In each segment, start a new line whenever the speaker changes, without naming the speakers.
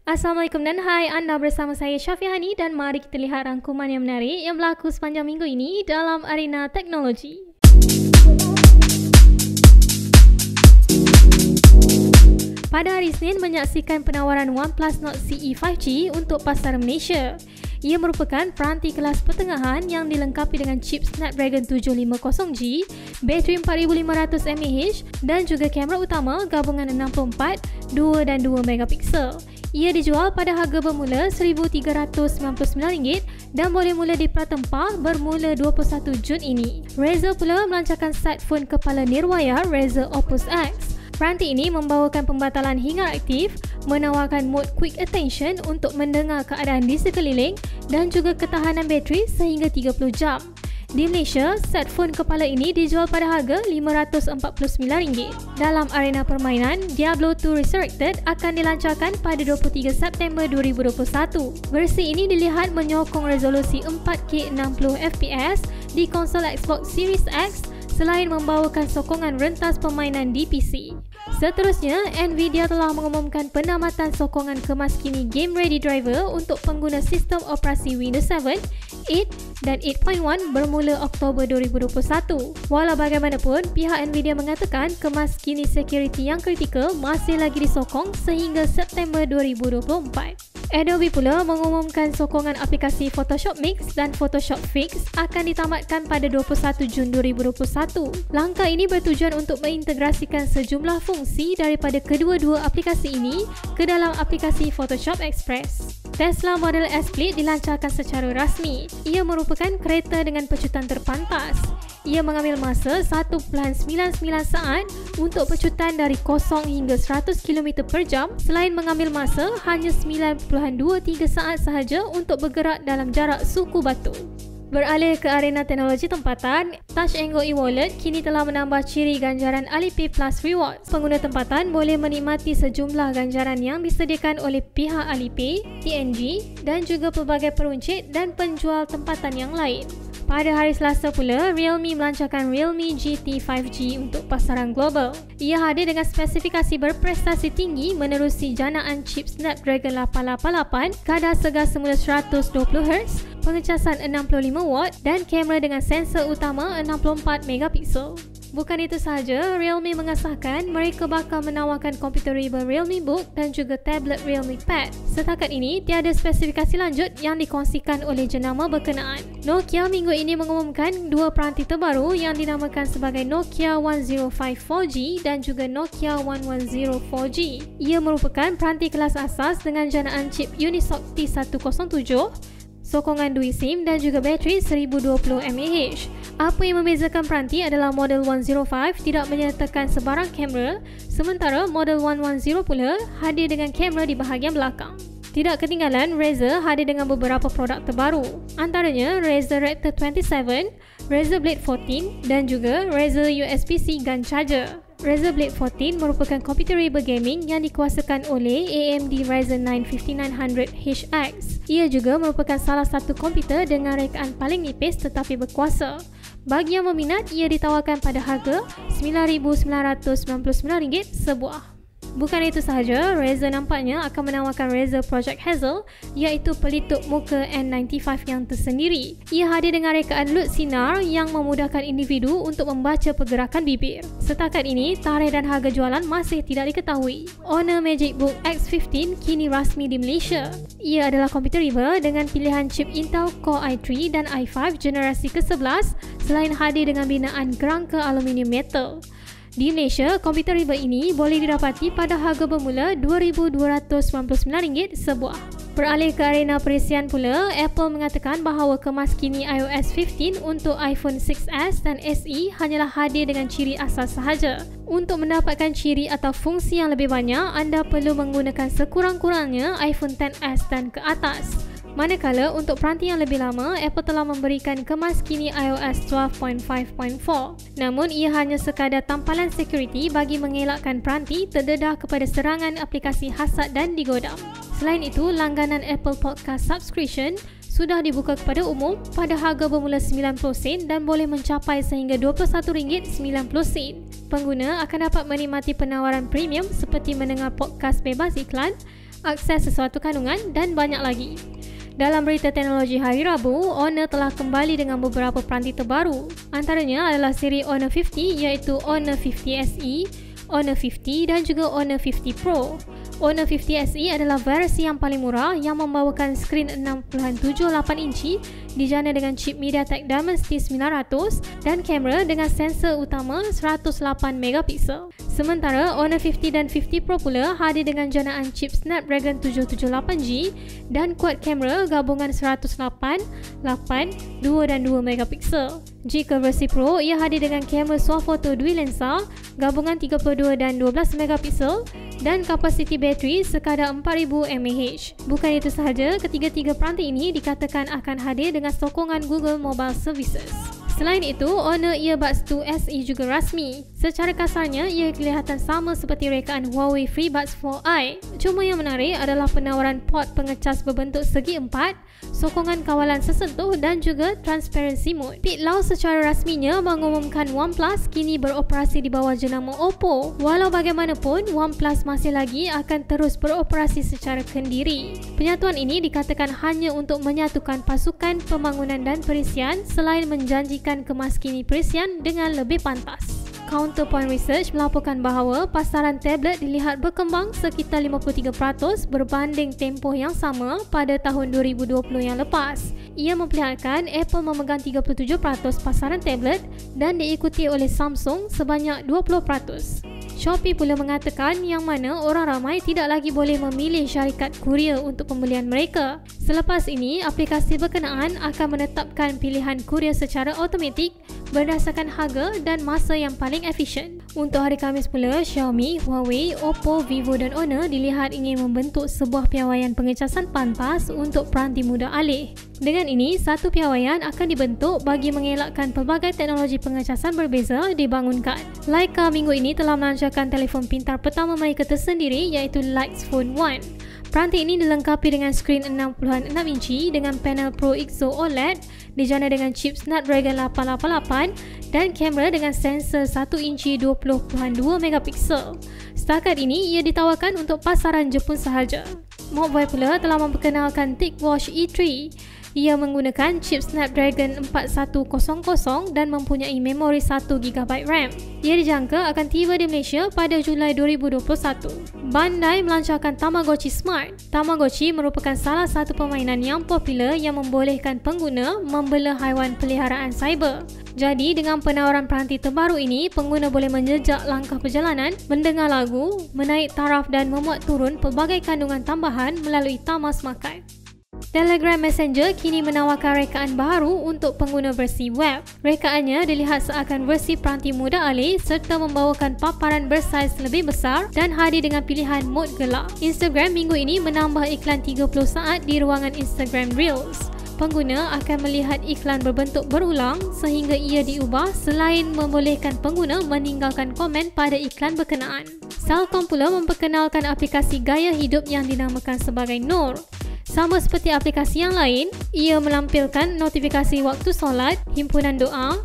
Assalamualaikum dan hai, anda bersama saya Syafiani dan mari kita lihat rangkuman yang menarik yang berlaku sepanjang minggu ini dalam arena teknologi. Pada hari Isnin menyaksikan penawaran OnePlus Nord CE 5G untuk pasar Malaysia. Ia merupakan peranti kelas pertengahan yang dilengkapi dengan chip Snapdragon 750G, bateri 4500 mAh dan juga kamera utama gabungan 64, 2 dan 2 megapiksel. Ia dijual pada harga bermula RM1,399 dan boleh mula dipertempah bermula 21 Jun ini. Razer pula melancarkan set phone kepala nirwaya Razer Opus X. Peranti ini membawakan pembatalan hingar aktif, menawarkan mode Quick Attention untuk mendengar keadaan di sekeliling dan juga ketahanan bateri sehingga 30 jam. Di Malaysia, set phone kepala ini dijual pada harga RM549. Dalam arena permainan, Diablo 2 Resurrected akan dilancarkan pada 23 September 2021. Versi ini dilihat menyokong resolusi 4K 60fps di konsol Xbox Series X selain membawakan sokongan rentas permainan di PC. Seterusnya, Nvidia telah mengumumkan penamatan sokongan kemaskini Game Ready Driver untuk pengguna sistem operasi Windows 7, 8 dan 8.1 bermula Oktober 2021. Walau bagaimanapun, pihak Nvidia mengatakan kemaskini security yang kritikal masih lagi disokong sehingga September 2024. Adobe pula mengumumkan sokongan aplikasi Photoshop Mix dan Photoshop Fix akan ditamatkan pada 21 Jun 2021. Langkah ini bertujuan untuk mengintegrasikan sejumlah fungsi daripada kedua-dua aplikasi ini ke dalam aplikasi Photoshop Express. Tesla Model S Plaid dilancarkan secara rasmi. Ia merupakan kereta dengan pecutan terpantas. Ia mengambil masa 1.99 saat untuk pecutan dari 0 hingga 100 km per jam selain mengambil masa hanya 9.23 saat sahaja untuk bergerak dalam jarak suku batu. Beralih ke arena teknologi tempatan, Touch 'n Go e-wallet kini telah menambah ciri ganjaran Alipay Plus Rewards. Pengguna tempatan boleh menikmati sejumlah ganjaran yang disediakan oleh pihak Alipay, TNG dan juga pelbagai peruncit dan penjual tempatan yang lain. Pada hari Selasa pula, Realme melancarkan Realme GT 5G untuk pasaran global. Ia hadir dengan spesifikasi berprestasi tinggi menerusi janaan chip Snapdragon 888, kadar segar semula 120Hz, pengecasan 65W dan kamera dengan sensor utama 64 megapiksel. Bukan itu sahaja, Realme mengesahkan mereka bakal menawarkan komputerable Realme Book dan juga tablet Realme Pad. Setakat ini, tiada spesifikasi lanjut yang dikongsikan oleh jenama berkenaan. Nokia minggu ini mengumumkan dua peranti terbaru yang dinamakan sebagai Nokia 105 4G dan juga Nokia 110 4G. Ia merupakan peranti kelas asas dengan janaan chip Unisoc T107, sokongan dual SIM dan juga bateri 1020 mAh. Apa yang membezakan peranti adalah model 105 tidak menyertakan sebarang kamera, sementara model 110 pula hadir dengan kamera di bahagian belakang. Tidak ketinggalan, Razer hadir dengan beberapa produk terbaru, antaranya Razer Raptor 27, Razer Blade 14 dan juga Razer USB-C Gun Charger. Razer Blade 14 merupakan computerable gaming yang dikuasakan oleh AMD Ryzen 9 5900HX. Ia juga merupakan salah satu komputer dengan rekaan paling nipis tetapi berkuasa. Bagi yang meminat, ia ditawarkan pada harga RM9,999 sebuah. Bukan itu sahaja, Razer nampaknya akan menawarkan Razer Project Hazel iaitu pelitup muka N95 yang tersendiri. Ia hadir dengan rekaan lut sinar yang memudahkan individu untuk membaca pergerakan bibir. Setakat ini, tarikh dan harga jualan masih tidak diketahui. Honor Magic Book X15 kini rasmi di Malaysia. Ia adalah komputer riba dengan pilihan chip Intel Core i3 dan i5 generasi ke-11 selain hadir dengan binaan kerangka aluminium metal. Di Malaysia, komputer riba ini boleh didapati pada harga bermula RM2,299 sebuah. Beralih ke arena perisian pula, Apple mengatakan bahawa kemaskini iOS 15 untuk iPhone 6s dan SE hanyalah hadir dengan ciri asas sahaja. Untuk mendapatkan ciri atau fungsi yang lebih banyak, anda perlu menggunakan sekurang-kurangnya iPhone XS dan ke atas. Manakala untuk peranti yang lebih lama, Apple telah memberikan kemaskini iOS 12.5.4. Namun ia hanya sekadar tampalan security bagi mengelakkan peranti terdedah kepada serangan aplikasi hasad dan digodam. Selain itu, langganan Apple Podcast Subscription sudah dibuka kepada umum pada harga bermula 90 sen dan boleh mencapai sehingga RM21.90. Pengguna akan dapat menikmati penawaran premium seperti mendengar podcast bebas iklan, akses sesuatu kandungan dan banyak lagi. Dalam berita teknologi hari Rabu, Honor telah kembali dengan beberapa peranti terbaru. Antaranya adalah siri Honor 50 iaitu Honor 50 SE, Honor 50 dan juga Honor 50 Pro. Honor 50 SE adalah versi yang paling murah yang membawakan skrin 6.78 inci dijana dengan chip MediaTek Dimensity 900 dan kamera dengan sensor utama 108 megapiksel. Sementara Honor 50 dan 50 Pro pula hadir dengan janaan chip Snapdragon 778G dan kuat kamera gabungan 108, 8, 2 dan 2 megapiksel. Jika versi Pro, ia hadir dengan kamera swafoto dual lensa gabungan 32 dan 12 megapiksel dan kapasiti bateri sekadar 4000 mAh. Bukan itu sahaja, ketiga-tiga peranti ini dikatakan akan hadir dengan sokongan Google Mobile Services. Selain itu, Honor Earbuds 2 SE juga rasmi. Secara kasarnya, ia kelihatan sama seperti rekaan Huawei FreeBuds 4i. Cuma yang menarik adalah penawaran port pengecas berbentuk segi empat, sokongan kawalan sesentuh dan juga transparency mode. Pete Lau secara rasminya mengumumkan OnePlus kini beroperasi di bawah jenama Oppo. Walau bagaimanapun, OnePlus masih lagi akan terus beroperasi secara kendiri. Penyatuan ini dikatakan hanya untuk menyatukan pasukan pembangunan dan perisian selain menjanjikan kemas kini perisian dengan lebih pantas. Counterpoint Research melaporkan bahawa pasaran tablet dilihat berkembang sekitar 53% berbanding tempoh yang sama pada tahun 2020 yang lepas. Ia memperlihatkan Apple memegang 37% pasaran tablet dan diikuti oleh Samsung sebanyak 20%. Shopee pula mengatakan yang mana orang ramai tidak lagi boleh memilih syarikat kurier untuk pembelian mereka. Selepas ini, aplikasi berkenaan akan menetapkan pilihan kurier secara automatik berdasarkan harga dan masa yang paling efisien. Untuk hari Khamis pula, Xiaomi, Huawei, Oppo, Vivo dan Honor dilihat ingin membentuk sebuah piawaian pengecasan pantas untuk peranti muda alih. Dengan ini, satu piawaian akan dibentuk bagi mengelakkan pelbagai teknologi pengecasan berbeza dibangunkan. Leica minggu ini telah melancarkan telefon pintar pertama mereka tersendiri iaitu Leitz Phone 1. Peranti ini dilengkapi dengan skrin 6.6 inci dengan panel Pro ISO OLED dijana dengan chip Snapdragon 888 dan kamera dengan sensor 1 inci 20.2 megapiksel. Setakat ini, ia ditawarkan untuk pasaran Jepun sahaja. Mobileye pula telah memperkenalkan TicWatch E3. Ia menggunakan chip Snapdragon 4100 dan mempunyai memori 1GB RAM. Ia dijangka akan tiba di Malaysia pada Julai 2021. Bandai melancarkan Tamagotchi Smart. Tamagotchi merupakan salah satu permainan yang popular yang membolehkan pengguna membela haiwan peliharaan cyber. Jadi, dengan penawaran peranti terbaru ini, pengguna boleh menjejak langkah perjalanan, mendengar lagu, menaik taraf dan memuat turun pelbagai kandungan tambahan melalui tama semakat. Telegram Messenger kini menawarkan rekaan baru untuk pengguna versi web. Rekaannya dilihat seakan versi peranti muda alih serta membawakan paparan bersaiz lebih besar dan hadir dengan pilihan mode gelap. Instagram minggu ini menambah iklan 30 saat di ruangan Instagram Reels. Pengguna akan melihat iklan berbentuk berulang sehingga ia diubah selain membolehkan pengguna meninggalkan komen pada iklan berkenaan. Cellcom pula memperkenalkan aplikasi gaya hidup yang dinamakan sebagai Noor. Sama seperti aplikasi yang lain, ia melampilkan notifikasi waktu solat, himpunan doa,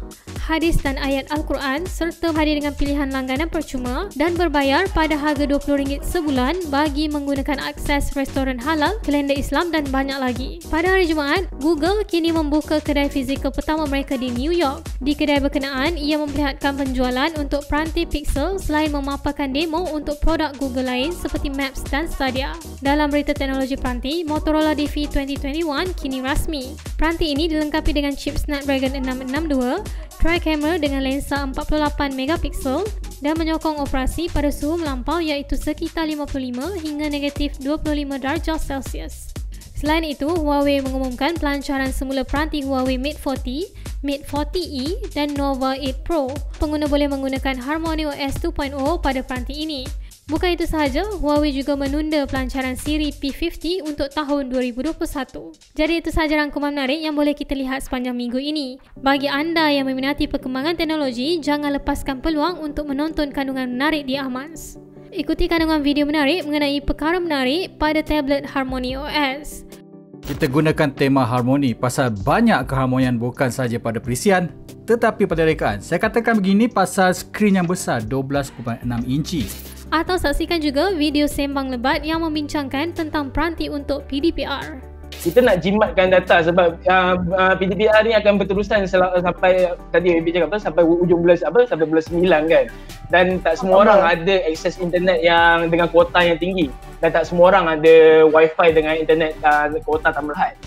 hadis dan ayat Al-Quran serta hadir dengan pilihan langganan percuma dan berbayar pada harga RM20 sebulan bagi menggunakan akses restoran halal, kalender Islam dan banyak lagi. Pada hari Jumaat, Google kini membuka kedai fizikal pertama mereka di New York. Di kedai berkenaan, ia memperlihatkan penjualan untuk peranti Pixel selain memaparkan demo untuk produk Google lain seperti Maps dan Stadia. Dalam berita teknologi peranti, Motorola DV 2021 kini rasmi. Peranti ini dilengkapi dengan chip Snapdragon 662, tri-camera dengan lensa 48 megapiksel dan menyokong operasi pada suhu melampau iaitu sekitar 55 hingga negatif 25 darjah Celsius. Selain itu, Huawei mengumumkan pelancaran semula peranti Huawei Mate 40, Mate 40e dan Nova 8 Pro. Pengguna boleh menggunakan HarmonyOS 2.0 pada peranti ini. Bukan itu sahaja, Huawei juga menunda pelancaran siri P50 untuk tahun 2021. Jadi itu sahaja rangkuman menarik yang boleh kita lihat sepanjang minggu ini. Bagi anda yang meminati perkembangan teknologi, jangan lepaskan peluang untuk menonton kandungan menarik di Ahmans. Ikuti kandungan video menarik mengenai perkara menarik pada tablet HarmonyOS.
Kita gunakan tema harmoni pasal banyak keharmonian bukan sahaja pada perisian tetapi pada rekaan. Saya katakan begini pasal skrin yang besar 12.6 inci.
Atau saksikan juga video sembang lebat yang membincangkan tentang peranti untuk PDPR.
Kita nak jimatkan data sebab PDPR ni akan berterusan sampai tadi Abi cakap sampai ujung bulan sampai bulan 9 kan. Dan tak semua orang ada akses internet yang dengan kuota yang tinggi dan tak semua orang ada wifi dengan internet kuota tak melhat.